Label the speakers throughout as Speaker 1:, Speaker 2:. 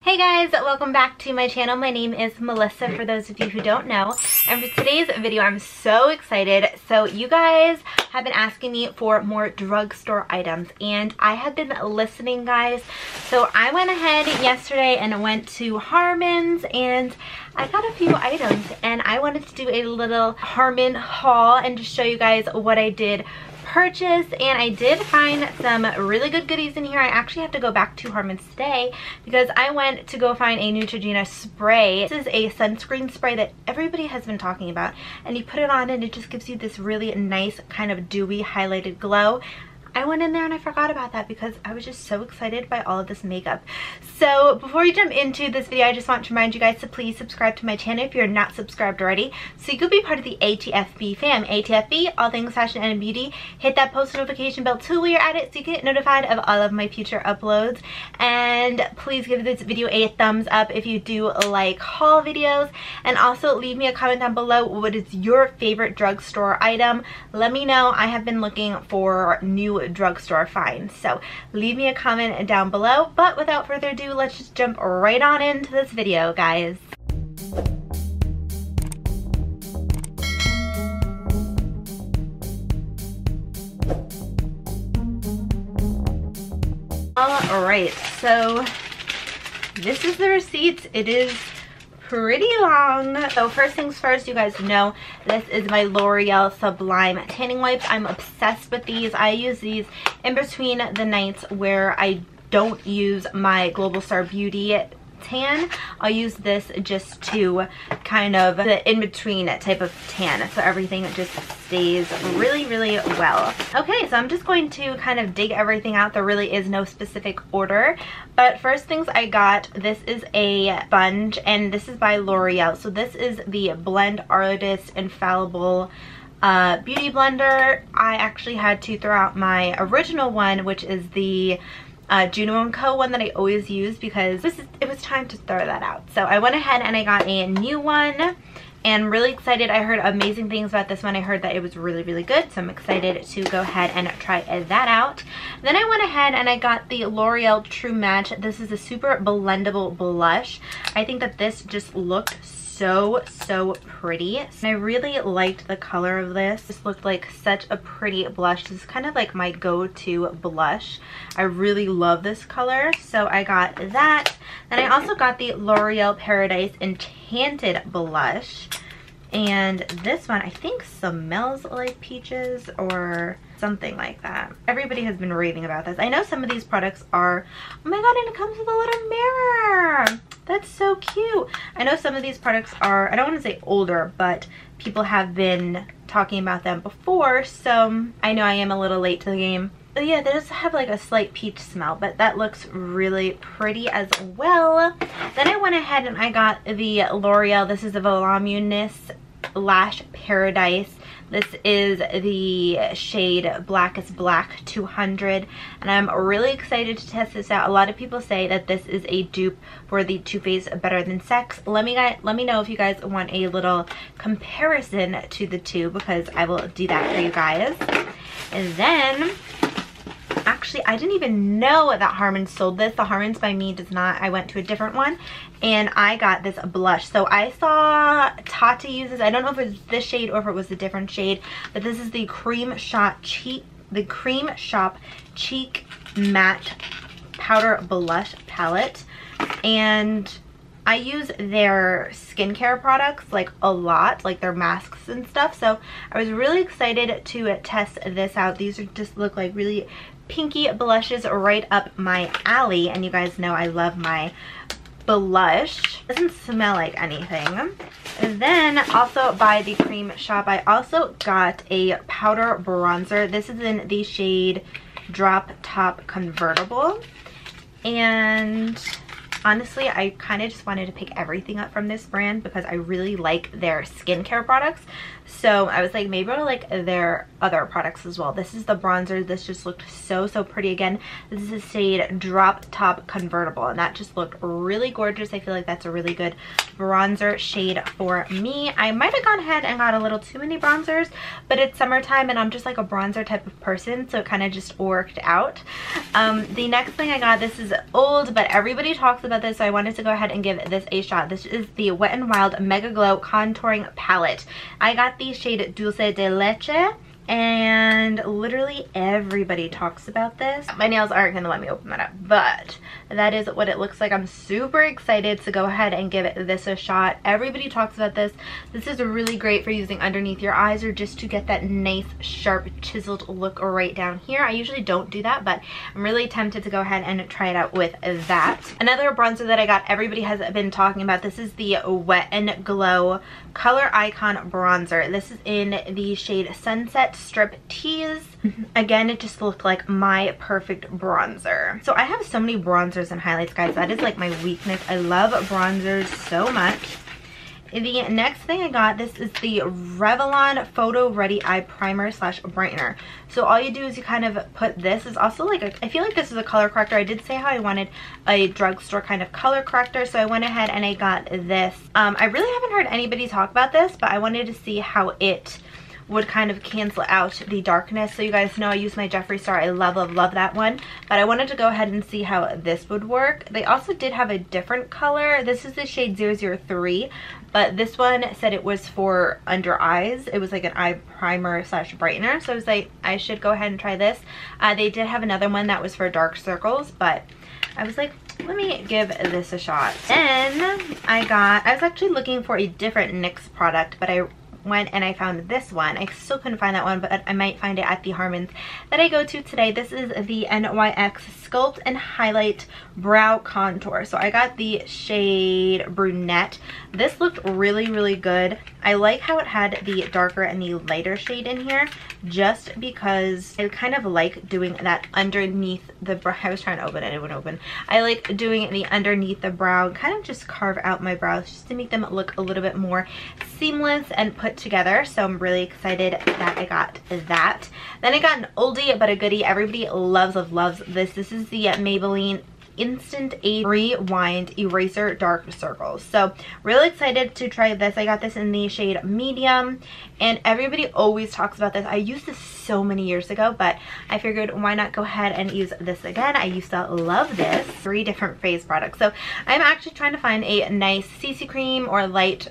Speaker 1: Hey guys, welcome back to my channel. My name is Melissa, for those of you who don't know. And for today's video, I'm so excited. So you guys have been asking me for more drugstore items, and I have been listening, guys. So I went ahead yesterday and went to Harmon's, and I got a few items, and I wanted to do a little Harmon haul and just show you guys what I did purchase. And I did find some really good goodies in here. I actually have to go back to Harmon's today because I went to go find a Neutrogena spray. This is a sunscreen spray that everybody has been talking about, and you put it on and it just gives you this really nice kind of dewy highlighted glow. I went in there and I forgot about that because I was just so excited by all of this makeup. So before we jump into this video, I just want to remind you guys to please subscribe to my channel if you're not subscribed already, so you could be part of the ATFB fam. ATFB, all things fashion and beauty. Hit that post notification bell too while you're at it so you get notified of all of my future uploads. And please give this video a thumbs up if you do like haul videos. And also leave me a comment down below, what is your favorite drugstore item? Let me know. I have been looking for new drugstore finds, so leave me a comment down below. But without further ado, let's just jump right on into this video, guys. Alright, so this is the receipt. It is pretty long. So first things first, you guys know this is my L'Oreal Sublime tanning wipes. I'm obsessed with these. I use these in between the nights where I don't use my Global Star Beauty tan. I'll use this just to kind of the in-between type of tan, so everything just stays really well. Okay, so I'm just going to kind of dig everything out. There really is no specific order, but first things I got, this is a sponge, and this is by L'Oreal. So this is the Blend Artist Infallible beauty blender. I actually had to throw out my original one, which is the Juno & Co. one that I always use because it was time to throw that out. So I went ahead and I got a new one, and really excited. I heard amazing things about this one. I heard that it was really good, so I'm excited to go ahead and try that out. Then I went ahead and I got the L'Oreal True Match. This is a super blendable blush. I think that this just looked so pretty, and I really liked the color of this. This looked like such a pretty blush. This is kind of like my go-to blush. I really love this color, so I got that. Then I also got the L'Oreal Paridise Enchanted blush, and this one I think smells like peaches or something like that. Everybody has been raving about this. I know some of these products are, oh my god, and it comes with a little mirror. That's so cute. I know some of these products are, I don't want to say older, but people have been talking about them before, so I know I am a little late to the game. But yeah, they just have like a slight peach smell, but that looks really pretty as well. Then I went ahead and I got the L'Oreal, this is the Voluminous Lash Paridise. This is the shade Blackest Black 200, and I'm really excited to test this out. A lot of people say that this is a dupe for the Too Faced Better Than Sex. Let me know if you guys want a little comparison to the two, because I will do that for you guys. And then, actually, I didn't even know that Harmon sold this. The Harmon's by me does not. I went to a different one and I got this blush. So I saw Tata use this. I don't know if it was this shade or if it was a different shade, but this is the Creme Shop Cheek Matte Powder Blush Palette. And I use their skincare products like a lot, like their masks and stuff. So I was really excited to test this out. These are just look like really pinky blushes right up my alley, and you guys know I love my blush. Doesn't smell like anything. And then also by the Creme Shop, I also got a powder bronzer. This is in the shade Drop Top Convertible, and honestly, I kind of just wanted to pick everything up from this brand because I really like their skincare products. So I was like, maybe I'll like their other products as well. This is the bronzer. This just looked so pretty. Again, this is a shade Drop Top Convertible, and that just looked really gorgeous. I feel like that's a really good bronzer shade for me. I might have gone ahead and got a little too many bronzers, but it's summertime and I'm just like a bronzer type of person, so it kind of just worked out. The next thing I got, this is old, but everybody talks about about this, so I wanted to go ahead and give this a shot. This is the Wet n Wild Mega Glow Contouring Palette. I got the shade Dulce de Leche, and literally everybody talks about this. My nails aren't gonna let me open that up, but that is what it looks like. I'm super excited to go ahead and give this a shot. Everybody talks about this. This is really great for using underneath your eyes or just to get that nice sharp chiseled look right down here. I usually don't do that, but I'm really tempted to go ahead and try it out with that. Another bronzer that I got, everybody has been talking about, this is the Wet n Glow Color Icon Bronzer. This is in the shade Sunset Strip Tease. Again, it just looked like my perfect bronzer. So I have so many bronzers and highlights, guys. That is like my weakness. I love bronzers so much. The next thing I got, this is the Revlon Photo Ready Eye Primer slash Brightener. So all you do is you kind of put this. Is also like I feel like this is a color corrector. I did say how I wanted a drugstore kind of color corrector, so I went ahead and I got this. I really haven't heard anybody talk about this, but I wanted to see how it would kind of cancel out the darkness. So you guys know I use my Jeffree Star. I love that one, but I wanted to go ahead and see how this would work. They also did have a different color. This is the shade 003, but this one said it was for under eyes. It was like an eye primer slash brightener, so I was like, I should go ahead and try this. They did have another one that was for dark circles, but I was like, let me give this a shot. Then I was actually looking for a different NYX product, but I went and I found this one. I still couldn't find that one, but I might find it at the Harmons that I go to today. This is the NYX Sculpt and Highlight Brow Contour. So I got the shade Brunette. This looked really good. I like how it had the darker and the lighter shade in here, just because I kind of like doing that underneath the brow. I was trying to open it, it wouldn't open. I like doing the underneath the brow, kind of just carve out my brows just to make them look a little bit more seamless and put together. So I'm really excited that I got that. Then I got an oldie but a goodie. Everybody loves this. This is the Maybelline Instant Age Rewind Eraser Dark Circles. So really excited to try this. I got this in the shade medium, and everybody always talks about this. I used this so many years ago, but I figured why not go ahead and use this again. I used to love this. 3 different phase products. So I'm actually trying to find a nice CC cream or light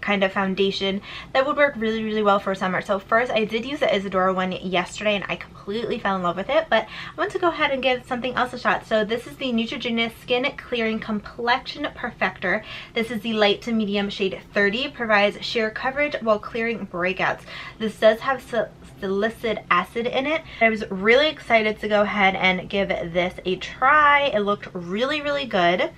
Speaker 1: kind of foundation that would work really well for summer. So first, I did use the Isadora one yesterday and I completely fell in love with it, but I want to go ahead and give something else a shot. So this is the Neutrogena Skin Clearing Complexion Perfector. This is the light to medium shade 30, provides sheer coverage while clearing breakouts. This does have salicylic acid in it. I was really excited to go ahead and give this a try. It looked really good.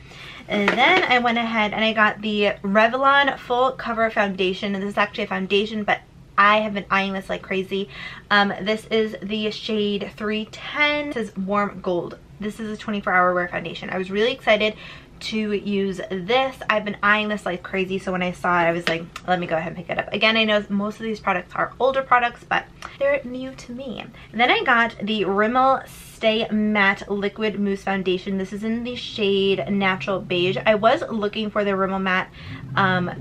Speaker 1: And then I went ahead and I got the Revlon Full Cover Foundation. And this is actually a foundation, but I have been eyeing this like crazy. This is the shade 310. It says Warm Gold. This is a 24-hour wear foundation. I was really excited to use this. I've been eyeing this like crazy, so when I saw it I was like, let me go ahead and pick it up. Again, I know most of these products are older products, but they're new to me. And then I got the Rimmel Stay Matte Liquid Mousse Foundation. This is in the shade Natural Beige. I was looking for the Rimmel Matte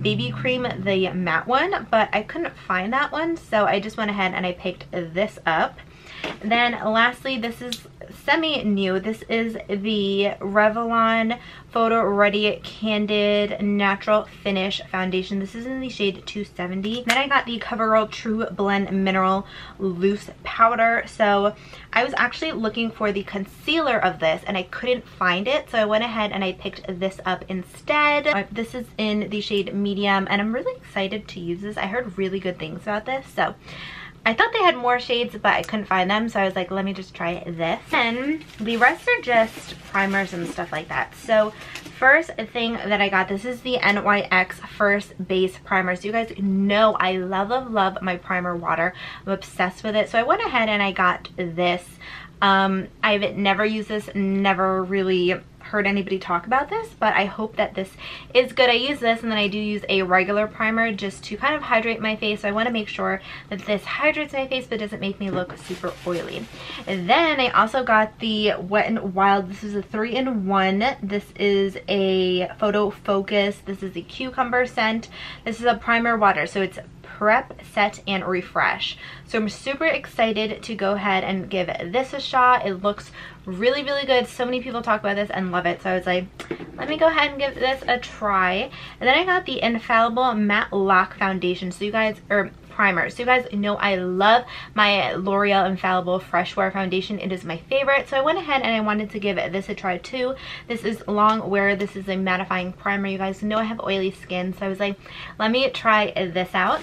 Speaker 1: Baby Cream, the matte one, but I couldn't find that one, so I just went ahead and I picked this up. Then lastly, this is semi-new. This is the Revlon Photo Ready Candid Natural Finish Foundation. This is in the shade 270. Then I got the CoverGirl True Blend Mineral Loose Powder. So I was actually looking for the concealer of this and I couldn't find it, so I went ahead and I picked this up instead. This is in the shade medium and I'm really excited to use this. I heard really good things about this, so I thought they had more shades, but I couldn't find them, so I was like, let me just try this. And the rest are just primers and stuff like that. So first thing that I got, this is the NYX First Base Primer. So you guys know I love my primer water. I'm obsessed with it. So I went ahead and I got this. I've never used this, never really heard anybody talk about this, but I hope that this is good. I use this and then I do use a regular primer just to kind of hydrate my face. So I want to make sure that this hydrates my face but doesn't make me look super oily. And then I also got the Wet n Wild. This is a 3-in-1. This is a photo focus. This is the cucumber scent. This is a primer water, so it's Prep, Set, and Refresh. So I'm super excited to go ahead and give this a shot. It looks really, really good. So many people talk about this and love it. So I was like, let me go ahead and give this a try. And then I got the Infallible Matte Lock Foundation. So you guys, or primer. So you guys know I love my L'Oreal Infallible Fresh Wear Foundation. It is my favorite. So I went ahead and I wanted to give this a try too. This is long wear. This is a mattifying primer. You guys know I have oily skin. So I was like, let me try this out.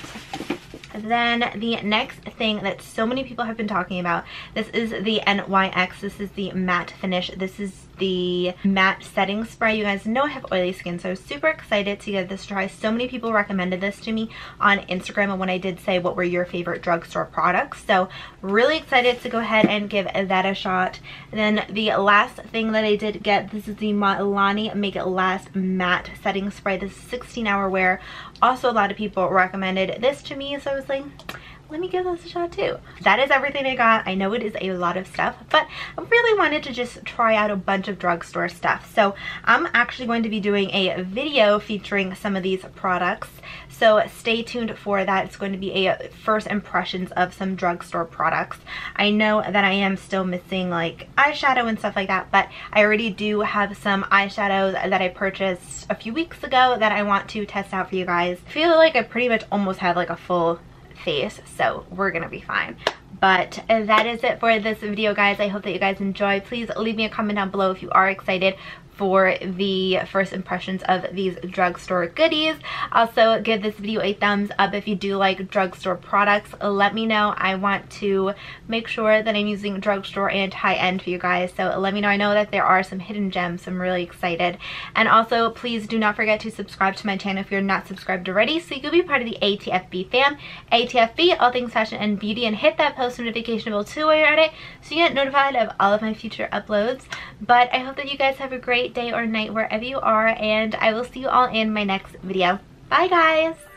Speaker 1: Then the next thing that so many people have been talking about, this is the NYX. This is the matte finish. This is the matte setting spray. You guys know I have oily skin, so I was super excited to give this a try. So many people recommended this to me on Instagram and when I did say what were your favorite drugstore products. So really excited to go ahead and give that a shot. And then the last thing that I did get, this is the Maybelline Make It Last Matte Setting Spray. This is 16-hour wear. Also, a lot of people recommended this to me, so I was like, let me give this a shot too. That is everything I got. I know it is a lot of stuff, but I really wanted to just try out a bunch of drugstore stuff. So I'm actually going to be doing a video featuring some of these products. So stay tuned for that. It's going to be a first impressions of some drugstore products. I know that I am still missing like eyeshadow and stuff like that, but I already do have some eyeshadows that I purchased a few weeks ago that I want to test out for you guys. I feel like I pretty much almost have like a full face, so we're gonna be fine. But that is it for this video, guys. I hope that you guys enjoyed. Please leave me a comment down below if you are excited for the first impressions of these drugstore goodies. Also, give this video a thumbs up if you do like drugstore products. Let me know. I want to make sure that I'm using drugstore and high-end for you guys, so let me know. I know that there are some hidden gems, so I'm really excited. And also, please do not forget to subscribe to my channel if you're not subscribed already, so you can be part of the ATFB fam. ATFB, all things fashion and beauty, and hit that post notification bell too while you're at it so you get notified of all of my future uploads. But I hope that you guys have a great day or night wherever you are, and I will see you all in my next video. Bye, guys!